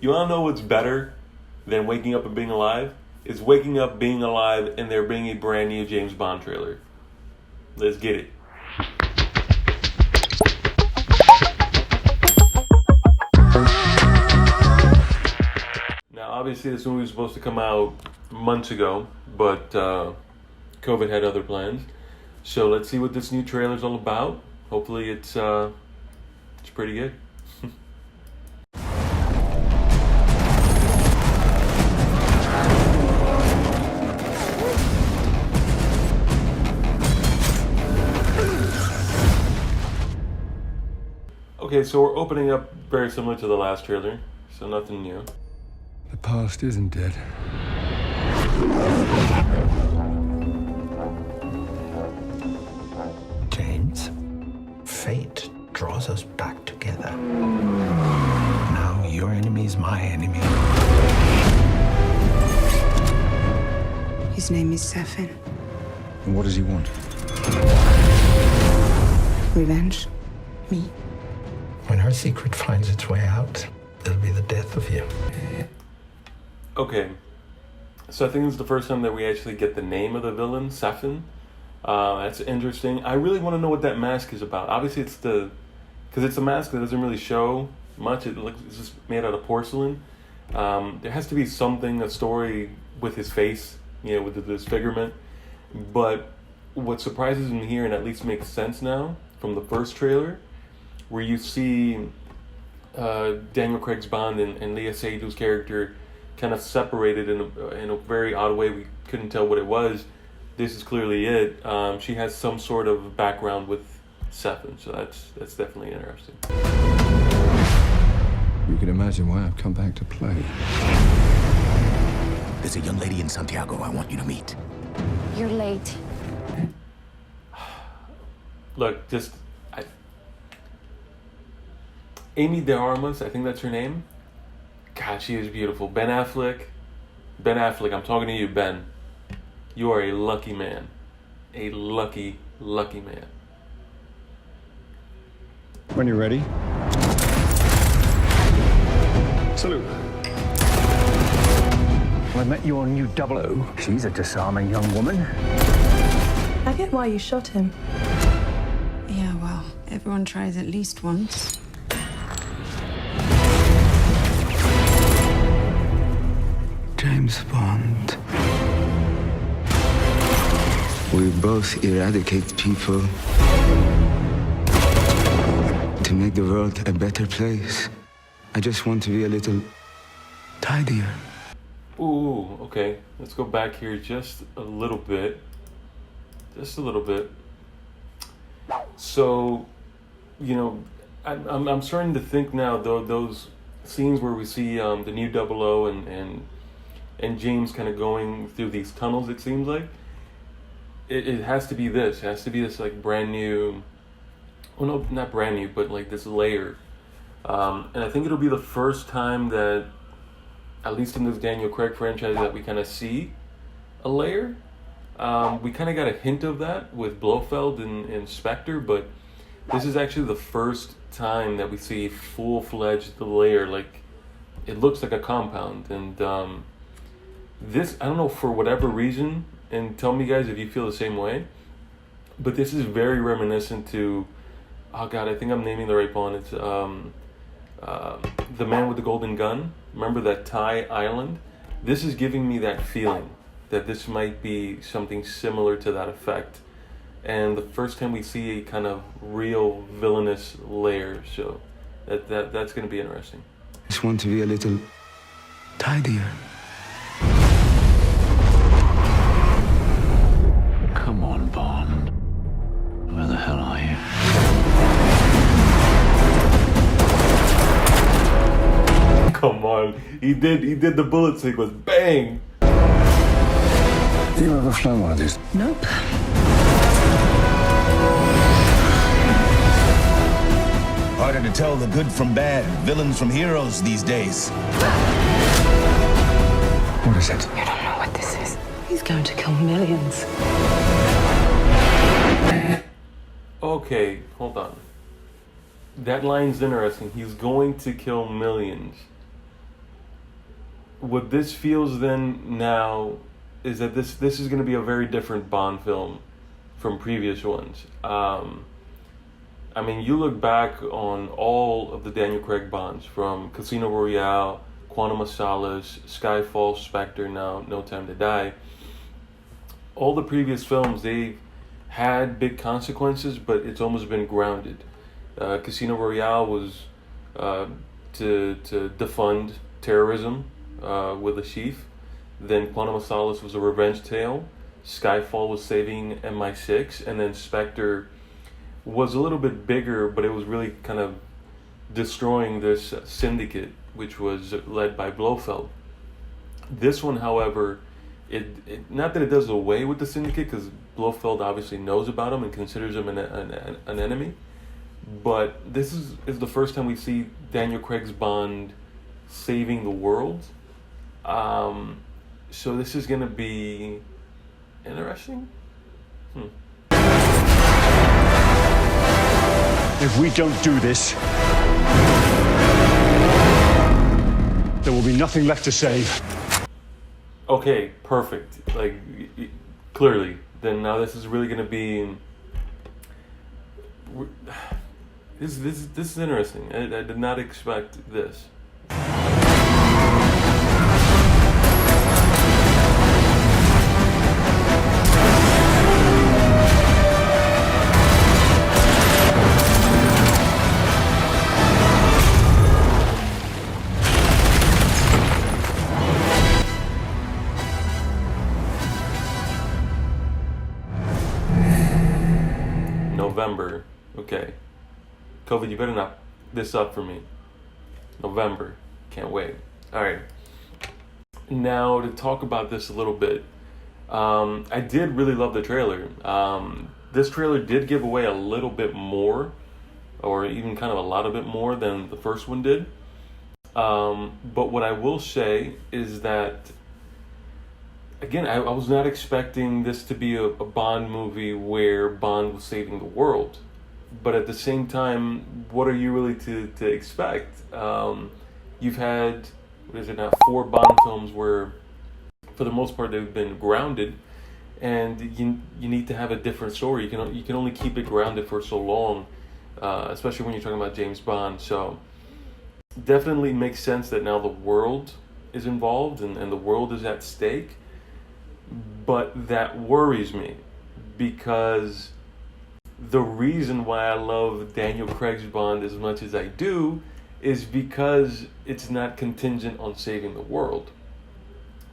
You wanna know what's better than waking up and being alive? It's waking up, being alive, and there being a brand new James Bond trailer. Let's get it. Now, obviously, this movie was supposed to come out months ago, but COVID had other plans. So let's see what this new trailer is all about. Hopefully, it's pretty good. Okay, so we're opening up very similar to the last trailer, so nothing new. The past isn't dead. James, fate draws us back together. Now your enemy is my enemy. His name is Safin. And what does he want? Revenge. Me. When her secret finds its way out, it'll be the death of you. Okay, so I think this is the first time that we actually get the name of the villain, Safin. That's interesting. I really want to know what that mask is about. Obviously, because it's a mask that doesn't really show much. It's just made out of porcelain. There has to be something, a story with his face, with the disfigurement. But what surprises me here, and at least makes sense now from the first trailer, where you see Daniel Craig's Bond and Lea Seydoux' character kind of separated in a very odd way. We couldn't tell what it was. This is clearly it. She has some sort of background with Safin, so that's definitely interesting. You can imagine why I've come back to play. There's a young lady in Santiago I want you to meet. You're late. Look, Amy de Armas, I think that's her name. God, she is beautiful. Ben Affleck, I'm talking to you, Ben. You are a lucky man. A lucky, lucky man. When you're ready. Salute. I met your new 00. She's a disarming young woman. I get why you shot him. Yeah, well, everyone tries at least once. James Bond. We both eradicate people to make the world a better place. I just want to be a little tidier. Ooh, okay. Let's go back here just a little bit. Just a little bit. So, I'm starting to think now, though, those scenes where we see the new 00 and James kind of going through these tunnels, it seems like. It has to be this. It has to be this, like, brand new... Well, no, not brand new, but, like, this layer. And I think it'll be the first time that, at least in this Daniel Craig franchise, that we kind of see a layer. We kind of got a hint of that with Blofeld and Spectre, but this is actually the first time that we see full-fledged layer. Like, it looks like a compound. And this, I don't know, for whatever reason, and tell me, guys, if you feel the same way, but this is very reminiscent to, oh God, I think I'm naming the right one. It's The Man with the Golden Gun. Remember that Thai island? This is giving me that feeling that this might be something similar to that effect. And the first time we see a kind of real villainous layer, so that's going to be interesting. Just want to be a little tidier. Come on, Bond. Where the hell are you? Come on, he did the bullet sequence, bang! You ever flown one of these? Nope. Harder to tell the good from bad, villains from heroes these days. What is it? You don't know what this is. He's going to kill millions. Okay, hold on. That line's interesting. He's going to kill millions. what this feels then now is that this is going to be a very different Bond film from previous ones. I mean, you look back on all of the Daniel Craig Bonds, from Casino Royale, Quantum of Solace, Skyfall, Spectre, now No Time to Die. All the previous films, they've had big consequences, but it's almost been grounded. Casino Royale was to defund terrorism with a chief. Then Quantum of Solace was a revenge tale. Skyfall was saving MI6, and then Spectre was a little bit bigger, but it was really kind of destroying this syndicate, which was led by Blofeld. This one, however, it not that it does away with the syndicate, because Blofeld obviously knows about him and considers him an enemy, but this is the first time we see Daniel Craig's Bond saving the world. So this is going to be interesting. If we don't do this, there will be nothing left to save. Okay, perfect. Like, clearly. Then now this is really going to be... This is interesting. I did not expect this. November. Okay. COVID, you better not this up for me. November. Can't wait. Alright. Now, to talk about this a little bit. I did really love the trailer. This trailer did give away a little bit more, or even kind of a lot of it more than the first one did. But what I will say is that, again, I was not expecting this to be a Bond movie where Bond was saving the world. But at the same time, what are you really to expect? You've had, 4 Bond films where, for the most part, they've been grounded, and you need to have a different story. You can only keep it grounded for so long, especially when you're talking about James Bond. So definitely makes sense that now the world is involved and the world is at stake. But that worries me, because the reason why I love Daniel Craig's Bond as much as I do is because it's not contingent on saving the world.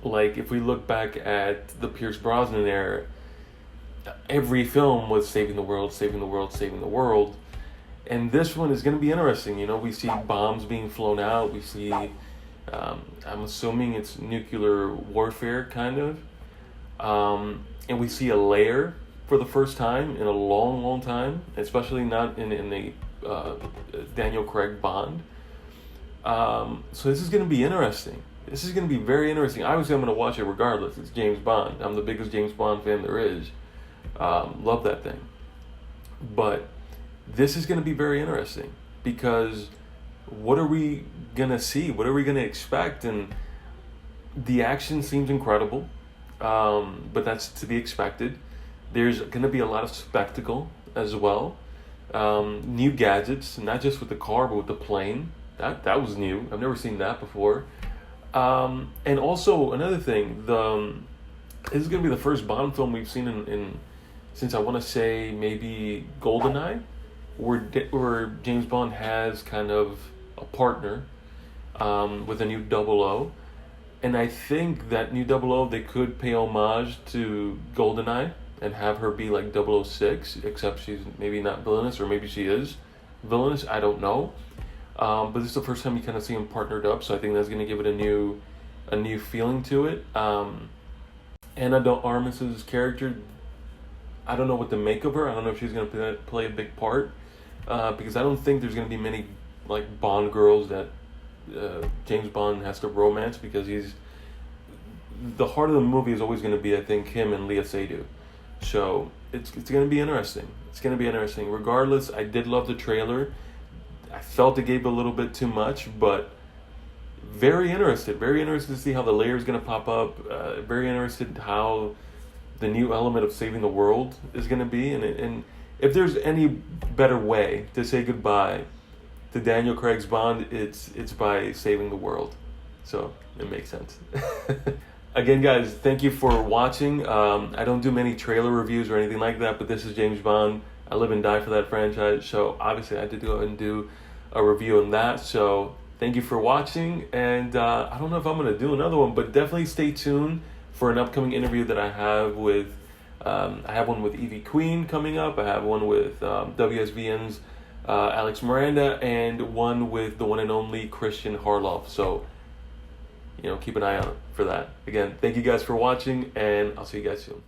Like, if we look back at the Pierce Brosnan era, every film was saving the world, saving the world, saving the world. And this one is going to be interesting. You know, we see bombs being flown out. We see, I'm assuming it's nuclear warfare, kind of. And we see a lair for the first time in a long, long time, especially not in the Daniel Craig Bond. So this is going to be interesting. This is going to be very interesting. Obviously, I'm going to watch it regardless. It's James Bond. I'm the biggest James Bond fan there is. Love that thing. But this is going to be very interesting, because what are we going to see? What are we going to expect? And the action seems incredible, but that's to be expected. There's going to be a lot of spectacle as well. New gadgets, not just with the car, but with the plane. That was new. I've never seen that before. And also another thing, this is going to be the first Bond film we've seen in since I want to say maybe GoldenEye, where James Bond has kind of a partner with a new 00. And I think that new 00, they could pay homage to GoldenEye and have her be like 006, except she's maybe not villainous, or maybe she is villainous, I don't know. But this is the first time you kind of see them partnered up, so I think that's going to give it a new feeling to it. Anna de Armas's character, I don't know what to make of her. I don't know if she's going to play a big part, because I don't think there's going to be many like Bond girls that James Bond has to romance, because the heart of the movie is always going to be, I think, him and Leah Seydoux. So it's going to be interesting. It's going to be interesting. Regardless, I did love the trailer. I felt it gave a little bit too much, but very interested to see how the layer is going to pop up. Very interested how the new element of saving the world is going to be, and if there's any better way to say goodbye to Daniel Craig's Bond, it's by saving the world. So it makes sense. Again, guys, thank you for watching. I don't do many trailer reviews or anything like that, but this is James Bond. I live and die for that franchise, so obviously I had to go ahead and do a review on that. So thank you for watching, and I don't know if I'm going to do another one, but definitely stay tuned for an upcoming interview that I have with, I have one with Evie Queen coming up, I have one with WSVN's Alex Miranda, and one with the one and only Christian Harloff. So, keep an eye out for that. Again, thank you guys for watching, and I'll see you guys soon.